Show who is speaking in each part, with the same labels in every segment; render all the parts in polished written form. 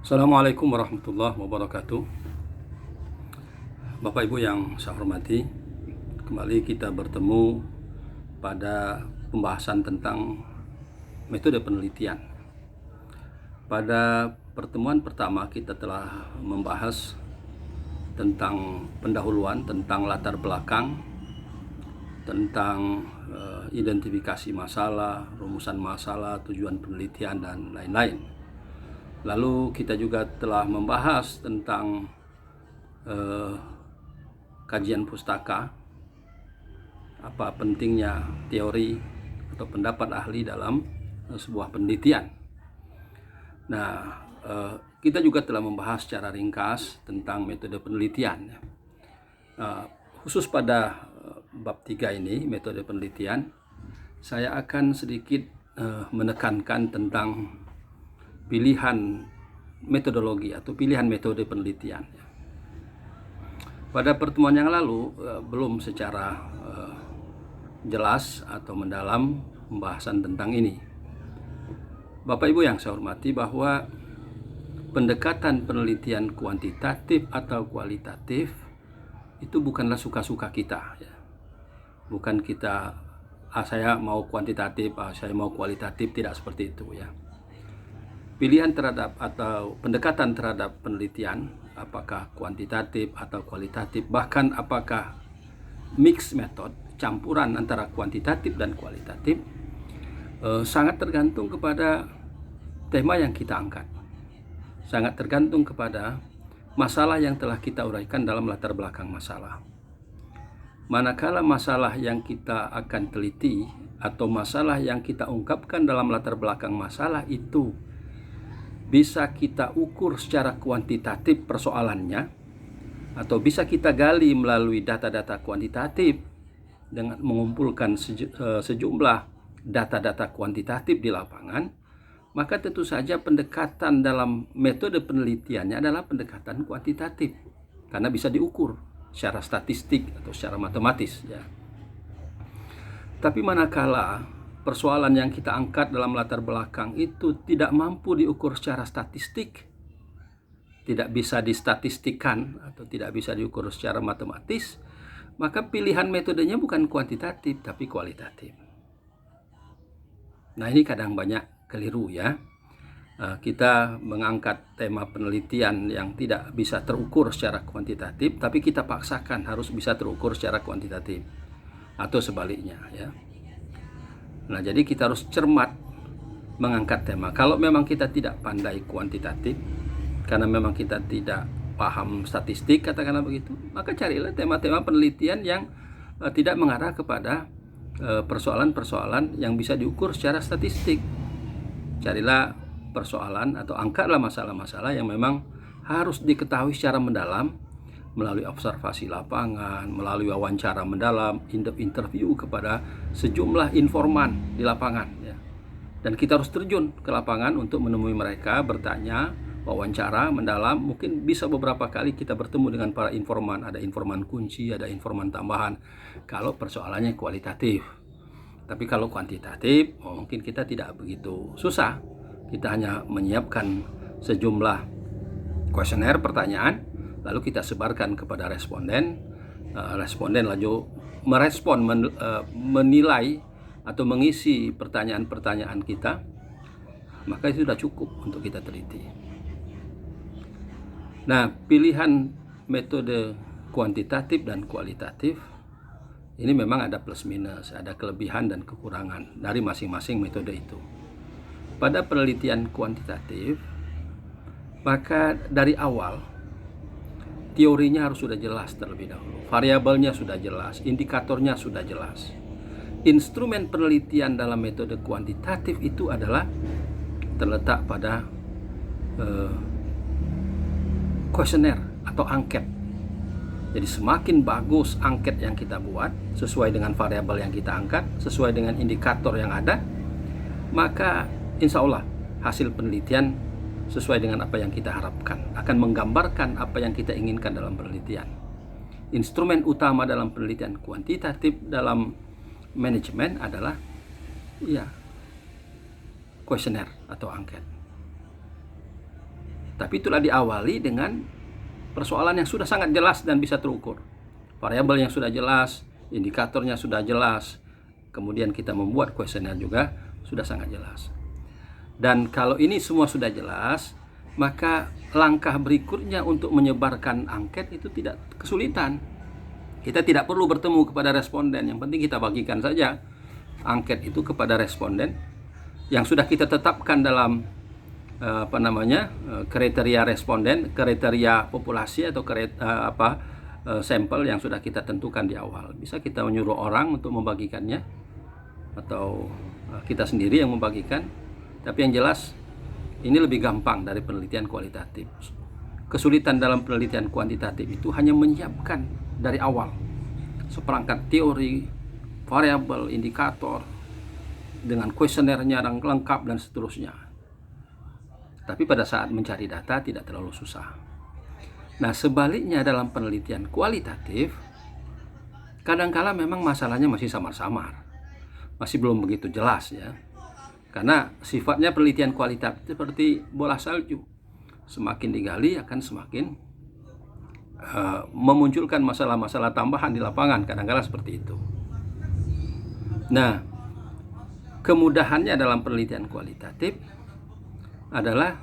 Speaker 1: Assalamualaikum warahmatullahi wabarakatuh. Bapak Ibu yang saya hormati, kembali kita bertemu pada pembahasan tentang metode penelitian. Pada pertemuan pertama kita telah membahas tentang pendahuluan, tentang latar belakang, tentang identifikasi masalah, rumusan masalah, tujuan penelitian, dan lain-lain. Lalu kita juga telah membahas tentang kajian pustaka, apa pentingnya teori atau pendapat ahli dalam sebuah penelitian. Nah, kita juga telah membahas secara ringkas tentang metode penelitian. Khusus pada bab 3 ini, metode penelitian, saya akan sedikit menekankan tentang pilihan metodologi atau pilihan metode penelitian. Pada pertemuan yang lalu belum secara jelas atau mendalam pembahasan tentang ini. Bapak Ibu yang saya hormati, bahwa pendekatan penelitian kuantitatif atau kualitatif itu bukanlah suka-suka kita, ya. Bukan kita saya mau kuantitatif, saya mau kualitatif, tidak seperti itu, ya. Pilihan terhadap atau pendekatan terhadap penelitian, apakah kuantitatif atau kualitatif, bahkan apakah mix method, campuran antara kuantitatif dan kualitatif, sangat tergantung kepada tema yang kita angkat. Sangat tergantung kepada masalah yang telah kita uraikan dalam latar belakang masalah. Manakala masalah yang kita akan teliti atau masalah yang kita ungkapkan dalam latar belakang masalah itu bisa kita ukur secara kuantitatif persoalannya, atau bisa kita gali melalui data-data kuantitatif dengan mengumpulkan sejumlah data-data kuantitatif di lapangan, maka tentu saja pendekatan dalam metode penelitiannya adalah pendekatan kuantitatif, karena bisa diukur secara statistik atau secara matematis, ya. Tapi manakala persoalan yang kita angkat dalam latar belakang itu tidak mampu diukur secara statistik, tidak bisa distatistikkan atau tidak bisa diukur secara matematis, maka pilihan metodenya bukan kuantitatif tapi kualitatif. Nah, ini kadang banyak keliru, ya. Kita mengangkat tema penelitian yang tidak bisa terukur secara kuantitatif, tapi kita paksakan harus bisa terukur secara kuantitatif, atau sebaliknya, ya. Nah, jadi kita harus cermat mengangkat tema. Kalau memang kita tidak pandai kuantitatif, karena memang kita tidak paham statistik, katakanlah begitu, maka carilah tema-tema penelitian yang tidak mengarah kepada persoalan-persoalan yang bisa diukur secara statistik. Carilah persoalan atau angkatlah masalah-masalah yang memang harus diketahui secara mendalam melalui observasi lapangan, melalui wawancara mendalam, interview kepada sejumlah informan di lapangan, ya. Dan kita harus terjun ke lapangan untuk menemui mereka, bertanya, wawancara mendalam. Mungkin bisa beberapa kali kita bertemu dengan para informan, ada informan kunci, ada informan tambahan, kalau persoalannya kualitatif. Tapi kalau kuantitatif, mungkin kita tidak begitu susah. Kita hanya menyiapkan sejumlah kuesioner, pertanyaan, lalu kita sebarkan kepada responden. Responden lalu merespon, menilai atau mengisi pertanyaan-pertanyaan kita, maka itu sudah cukup untuk kita teliti. Nah, pilihan metode kuantitatif dan kualitatif ini memang ada plus minus, ada kelebihan dan kekurangan dari masing-masing metode itu. Pada penelitian kuantitatif, maka dari awal teorinya harus sudah jelas terlebih dahulu, variabelnya sudah jelas, indikatornya sudah jelas. Instrumen penelitian dalam metode kuantitatif itu adalah terletak pada kuesioner atau angket. Jadi semakin bagus angket yang kita buat, sesuai dengan variabel yang kita angkat, sesuai dengan indikator yang ada, maka insya Allah hasil penelitian sesuai dengan apa yang kita harapkan, akan menggambarkan apa yang kita inginkan dalam penelitian. Instrumen utama dalam penelitian kuantitatif dalam manajemen adalah kuesioner atau angket. Tapi itulah diawali dengan persoalan yang sudah sangat jelas dan bisa terukur. Variabel yang sudah jelas, indikatornya sudah jelas, kemudian kita membuat kuesioner juga sudah sangat jelas. Dan kalau ini semua sudah jelas, maka langkah berikutnya untuk menyebarkan angket itu tidak kesulitan. Kita tidak perlu bertemu kepada responden, yang penting kita bagikan saja angket itu kepada responden yang sudah kita tetapkan dalam kriteria responden, kriteria populasi atau sampel yang sudah kita tentukan di awal. Bisa kita menyuruh orang untuk membagikannya atau kita sendiri yang membagikan. Tapi yang jelas ini lebih gampang dari penelitian kualitatif. Kesulitan dalam penelitian kuantitatif itu hanya menyiapkan dari awal seperangkat teori, variabel, indikator dengan kuesionernya yang lengkap dan seterusnya. Tapi pada saat mencari data tidak terlalu susah. Nah, sebaliknya dalam penelitian kualitatif, kadangkala memang masalahnya masih samar-samar, masih belum begitu jelas ya. Karena sifatnya penelitian kualitatif seperti bola salju, semakin digali akan semakin memunculkan masalah-masalah tambahan di lapangan, kadang-kala seperti itu. Nah, kemudahannya dalam penelitian kualitatif adalah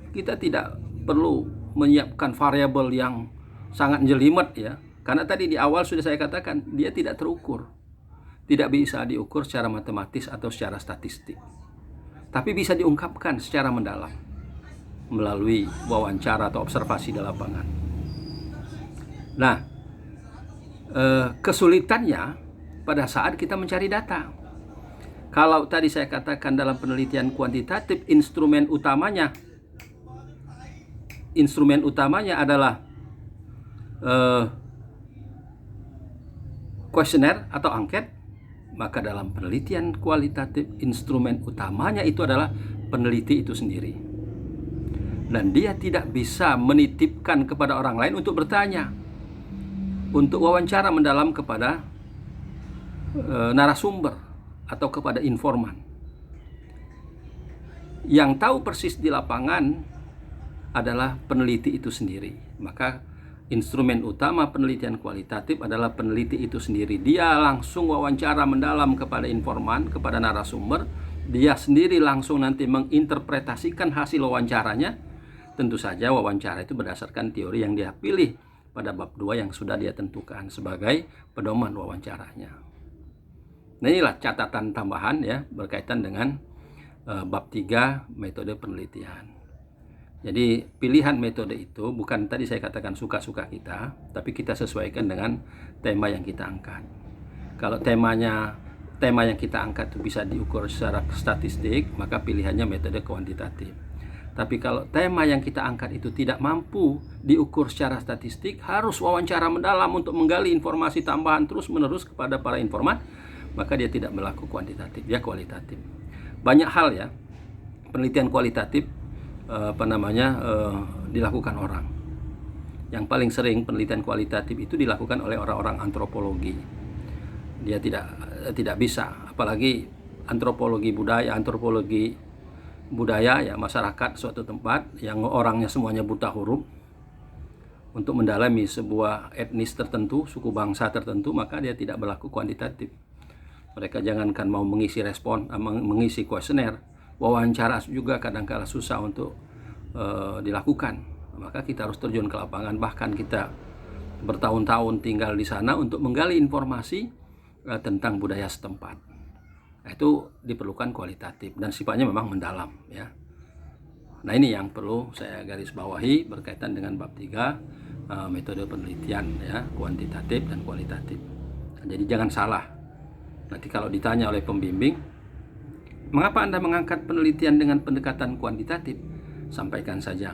Speaker 1: kita tidak perlu menyiapkan variabel yang sangat jelimet ya. Karena tadi di awal sudah saya katakan, dia tidak terukur. Tidak bisa diukur secara matematis atau secara statistik. Tapi bisa diungkapkan secara mendalam melalui wawancara atau observasi di lapangan. Nah, kesulitannya pada saat kita mencari data. Kalau tadi saya katakan dalam penelitian kuantitatif instrumen utamanya adalah kuesioner atau angket, maka dalam penelitian kualitatif instrumen utamanya itu adalah peneliti itu sendiri. Dan dia tidak bisa menitipkan kepada orang lain untuk bertanya, untuk wawancara mendalam kepada narasumber atau kepada informan. Yang tahu persis di lapangan adalah peneliti itu sendiri. Maka instrumen utama penelitian kualitatif adalah peneliti itu sendiri. Dia langsung wawancara mendalam kepada informan, kepada narasumber. Dia sendiri langsung nanti menginterpretasikan hasil wawancaranya. Tentu saja wawancara itu berdasarkan teori yang dia pilih pada bab 2 yang sudah dia tentukan sebagai pedoman wawancaranya. Nah, inilah catatan tambahan ya berkaitan dengan bab 3 metode penelitian. Jadi pilihan metode itu bukan tadi saya katakan suka-suka kita, tapi kita sesuaikan dengan tema yang kita angkat. Kalau tema yang kita angkat itu bisa diukur secara statistik, maka pilihannya metode kuantitatif. Tapi kalau tema yang kita angkat itu tidak mampu diukur secara statistik, harus wawancara mendalam untuk menggali informasi tambahan terus-menerus kepada para informan, maka dia tidak berlaku kuantitatif, dia kualitatif. Banyak hal ya, penelitian kualitatif dilakukan orang. Yang paling sering penelitian kualitatif itu dilakukan oleh orang-orang antropologi. Dia tidak bisa, apalagi antropologi budaya ya, masyarakat suatu tempat yang orangnya semuanya buta huruf, untuk mendalami sebuah etnis tertentu, suku bangsa tertentu, maka dia tidak berlaku kuantitatif. Mereka jangankan mau mengisi mengisi kuesioner, wawancara juga kadang-kala susah untuk dilakukan. Maka kita harus terjun ke lapangan, bahkan kita bertahun-tahun tinggal di sana untuk menggali informasi tentang budaya setempat. Nah, itu diperlukan kualitatif dan sifatnya memang mendalam ya. Nah, ini yang perlu saya garis bawahi berkaitan dengan bab 3 metode penelitian ya, kuantitatif dan kualitatif. Jadi jangan salah. Nanti kalau ditanya oleh pembimbing, mengapa Anda mengangkat penelitian dengan pendekatan kuantitatif? Sampaikan saja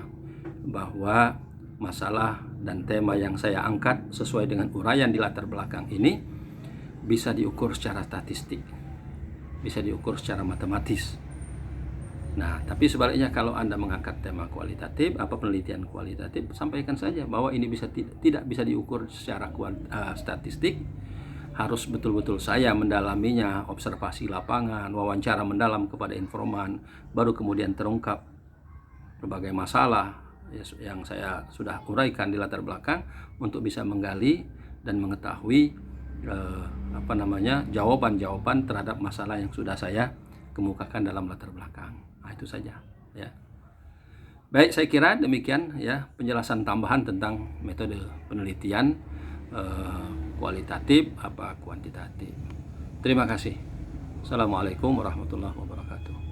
Speaker 1: bahwa masalah dan tema yang saya angkat sesuai dengan uraian di latar belakang ini bisa diukur secara statistik, bisa diukur secara matematis. Nah, tapi sebaliknya kalau Anda mengangkat tema kualitatif, penelitian kualitatif, sampaikan saja bahwa ini tidak bisa diukur secara statistik. Harus betul-betul saya mendalaminya, observasi lapangan, wawancara mendalam kepada informan, baru kemudian terungkap berbagai masalah yang saya sudah uraikan di latar belakang untuk bisa menggali dan mengetahui jawaban-jawaban terhadap masalah yang sudah saya kemukakan dalam latar belakang. Nah, itu saja ya. Baik, saya kira demikian ya penjelasan tambahan tentang metode penelitian kualitatif apa kuantitatif. Terima kasih. Assalamualaikum warahmatullahi wabarakatuh.